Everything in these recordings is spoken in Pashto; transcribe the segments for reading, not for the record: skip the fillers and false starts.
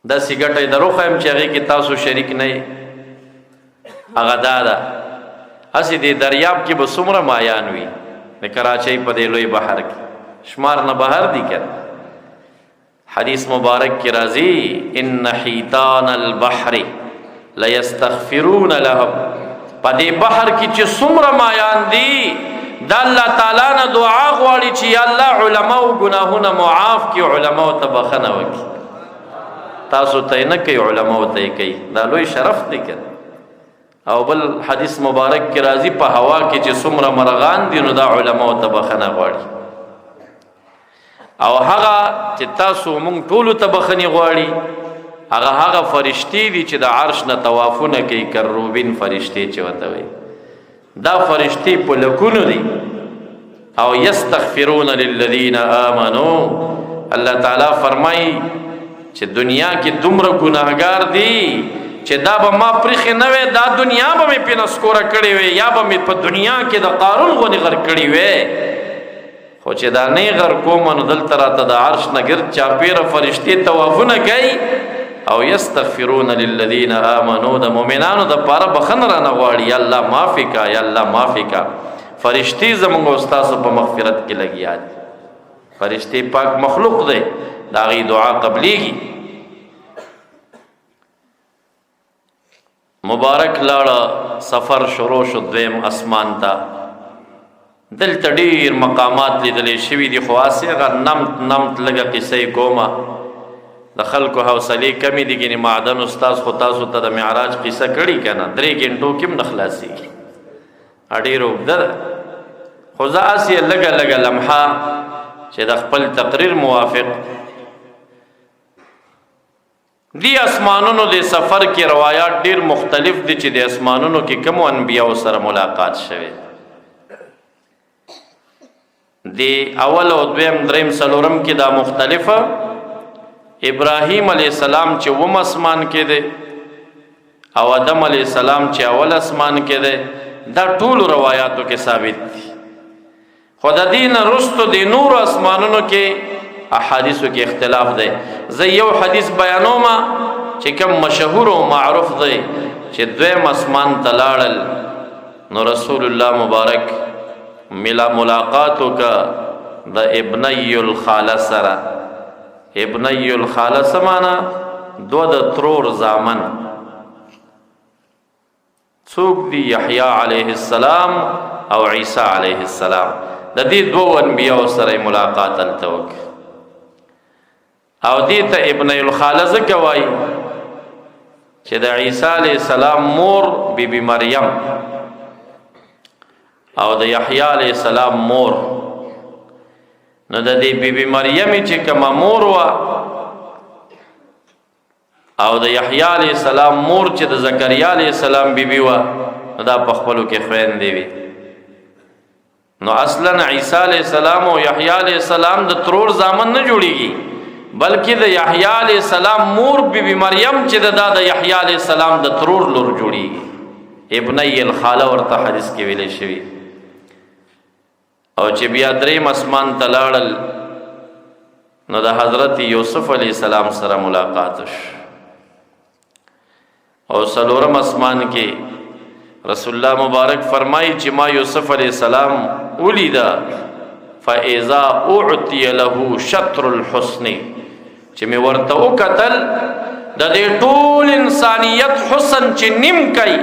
داسې ګټه یې درو ښیم چې هغې کې تاسو شریک نه یې. هغه دا ده هسې دې دریاب کې به څومره مایان وي د کراچۍ په دې لوی بحر کې، شمار نه بهر دي که. حدیث مبارک کې راځي ان حیتان البحر لیستغفرون لهم، په دې بحر کې چې څومره مایان دي دا الله تعالی نه دعا غواړي چې یا الله علماو ګناهونه معاف کړي، علماو ته بخښنه وکړي. تاسو ته یې نه کوي، علماو ته یې کوي. دا لوی شرف دی که. او بل حدیث مبارک کې راځي په هوا کې چې څومره مرغان دي نو دا علماو ته بخښنه غواړي. او هغه چې تاسو مونږ ټولو ته بخښنې غواړي هغه فرشتې دي چې د عرش نه طوافونه کوي، کروبین فرشتې چې ورته وایي. دا فرشتې په لکونو دي. او یستغفرون للذین آمنوا، الله تعالی فرمایي چې دنیا کې دومره ګناهګار دي چې دا به ما پرېښې نه وی، دا دنیا به مې پې نسکوره کړې وی، یا به مې په دنیا کې د قارون غونې غر کړې وی. خو چې دا نه یې غر کومه نو دلته راته د عرش نه ګرد چاپېره فرشتې طوافونه کوي. او یستغفرون للذین آمنوا، د مؤمنانو دپاره بخښنه رانه غواړي، یا الله معافي کا، یا الله معافي کا. فرشتې زموږ او ستاسو په مغفرت کې لګیا دي. فرشتې پاک مخلوق دی، د هغې دعا قبلیږي. مبارک لاړه سفر شروع شو دویم اسمان ته. دلته ډېر مقامات لیدلی شوي دي، خو هسې هغه نمت لږه قصې کومه. د خلکو حوصلې کمې دي، ګینې معدن استاذ خو تاسو ته د معراج قصه کړي که نه، 3 ګنټو کې هم نه خلاصېږي، ډېره اوږده ده. خو زه هسې لږه لمحه چې د خپل تقریر موافق دی اسمانونو د سفر کې روایات ډېر مختلف دي چې د اسمانونو کې کومو انبیاو سره ملاقات شوی. دی اول او دویم دریم څلورم کې دا مختلفه. ابراهیم علیه السلام چې اوم اسمان کې دی او آدم علیه السلام چې اول اسمان کې دی، دا ټولو روایاتو کې ثابت دي. خو د دې نه وروستو د نورو اسمانونو کې احادیثو کې اختلاف دی. زه یو حدیث بیانوم چې کوم مشهور او معروف دی چې دویم اسمان ته لاړل نو رسول الله مبارک ملاقات وکړه د ابنی الخاله سره. ابنی الخاله څه معنا؟ دوه د ترور زامن. څوک دي؟ یحیی علیه السلام او عیسی علیه السلام. د دې دوه انبیاو سره ملاقات هلته وکړه. او دې ته ابن الخاله ځکه وایي چې د عیسی علیه السلام مور بی بی مریم او د یحیی علیه السلام مور. نو د دې بی بی مریم چې کومه مور وه او د یحیی علیه السلام مور چې د زکریا علیه السلام بی بی وه، نو دا په خپلو کې خویندې وي. نو اصلا عیسی علیه السلام او یحیی علیه السلام د ترور زامن نه جوړیږي، بلکې د یحیی علیه السلام مور بی بی مریم چې د یحیی علیه السلام د ترور لور جوړیږي. ابنی الخاله ورته حدیث کې ویلې شوي. او چې بیا دریم اسمان ته لاړل نو د حضرت یوسف علیه السلام سره ملاقات وشو. او څلورم اسمان کې رسول الله مبارک فرمایي چې ما یوسف علیه السلام ولیده فاذا اعطي له شطر الحسن، چې مې ورته وکتل د دې ټول انسانیت حسن چې نیم کوي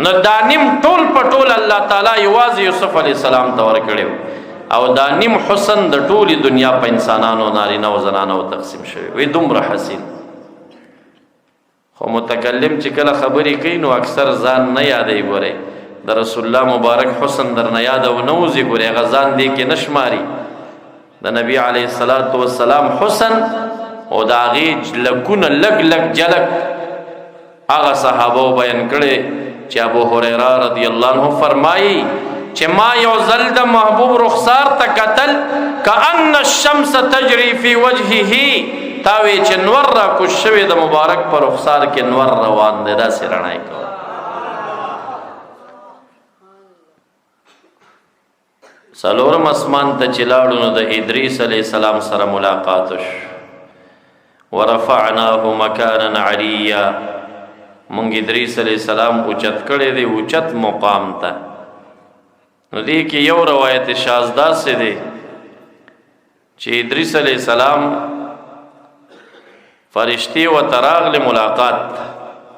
نو دا نیم ټول په ټول الله تعالی یوازې یوسف علیه السلام ته ورکړی او دا نیم حسن د ټولې دنیا په انسانانو نارینه او زنانو تقسیم شوی وي. دومره حسین. خو متکلم چې کله خبرې کوي نو اکثر ځان نه یادوي. ګورئ د رسول الله مبارک حسن در نه یاد او نه وځي. ګورئ هغه ځان دې کې نه شماري. د نبی علیه السلام حسن او د هغې لکونه لږ جلک هغه صحابو بیان کړی چې ابو هریره رضی الله عنه فرمایي چې ما یو ځل د محبوب رخسار ته کتل کأن الشمس تجری فی وجهه، تاوی چې نور را کوز شوی د مبارک پر رخسار کې نور روان دی، داسې رڼا کوي. څلورم اسمان ته چې لاړو نو د ادریس علیه السلام سره ملاقات وشو. ورفعناه مکانا علیا، مونږ ادریس علیہ السلام اوچت کړی دی اوچت مقام ته. نو دې کې یو روایت شاذ سے دی چې ادریس علیہ السلام فرشتي و تراغل ملاقات،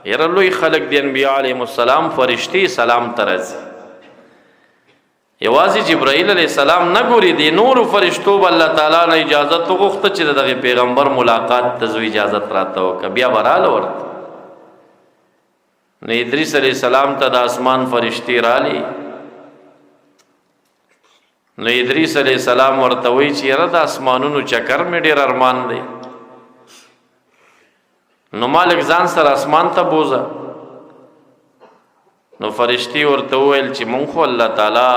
یره لوی خلق دی انبیاء علیهم السلام فرشتي سلام ترځي، یوازې جبرائیل علیہ السلام نه ګوري، دی نور فرشتو به الله تعالی نه اجازت وغوښته چې دغه پیغمبر ملاقات ته زو اجازت راته وکړه، بیا براله ورته. نو ادریس علیہ السلام ته د اسمان فرشتي رالی، نو ادریس علیہ السلام ورته وی چې یره د اسمانونو چکر مې ډېر ارمان دی، نو مالک ځان سره اسمان ته بوزه. نو فرشتي ورته وویل چې مونږ خو الله تعالی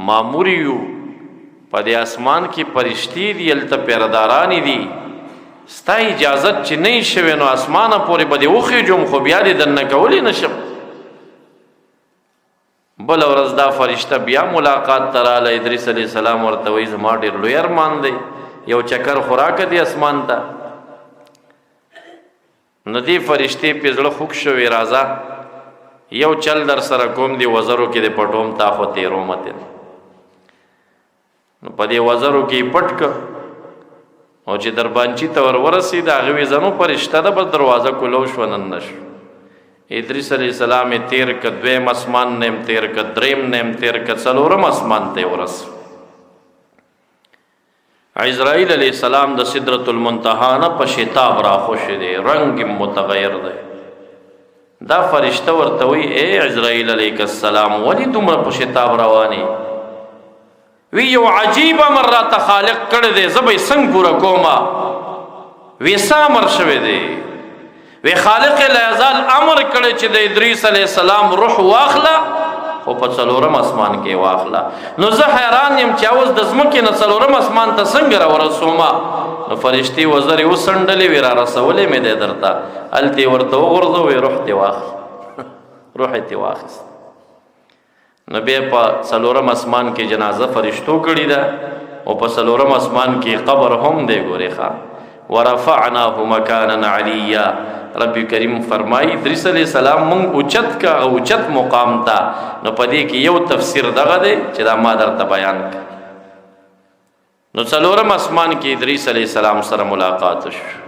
مامور یو، په دې اسمان کې فرشتي دي، هلته پیردارانې دي، ستا اجازت چې نه شوی نو اسمانه پورې به دې وخېږم، خو بیا دې دننه کولی نشم. بله ورځ دا فرشته بیا ملاقات ته راله، ادریس علیه السلام ورته وایي زما ډېر لوی ارمان دی، یو چکر خو راکړه دې اسمان ته. نو دې فرشتې پې زړه خوږ شوې، راځه یو چل در سره کوم دی وزرو کې د پټوم تا خو تېرومه. نو په دې وزرو کې یې پټ که، او چې دربانچي ته ور ورسېد هغې وې زمو فرشته ده، بس دروازه کولو شوه نن نه شو. ادریس علیه السلام یې تېر که، دویم اسمان نه یې تېر که، دریم نه یې تېر که، څلورم اسمان ته یې ورسو. عزرائیل علیه السلام د سدرة المنتهی نه په شتاب راخوشی دی، رنگ متغیر دی. دا فرشته ورته وی اے عزرائیل علیه السلام ولی دومره په شتاب روانی؟ وی یو عجیب امر راته خالق کړی دی، زه به یې څنګه پوره کومه؟ وی څه امر شوی دی؟ وی خالق لا امر کړی چې د ادریس علیه السلام روح واخله، خو په څلورم اسمان کې واخله. نو زه حیران یم چې اوس د ځمکې نه څلورم اسمان ته څنګه راورسومه؟ نو فرشتي وزرې وڅنډلې، وی رارسولې مې دی درته، هلته یې ورته وغورځو، وی روح دې واخله، روح یې ترې واخیست. نو بیا په څلورم اسمان کې جنازه فرشتو کړې ده، او په څلورم اسمان کې قبر هم دی. ګورې ښه، ورفعناه مکانا علیا، رب کریم فرمائی ادریس علیہ السلام مونږ اوچت کا اوچت مقام تا. نو پدې کې یو تفسیر دغه دی چې دا ما درته بیان کړ. نو څلورم اسمان کې ادریس علیہ السلام سره ملاقات شو.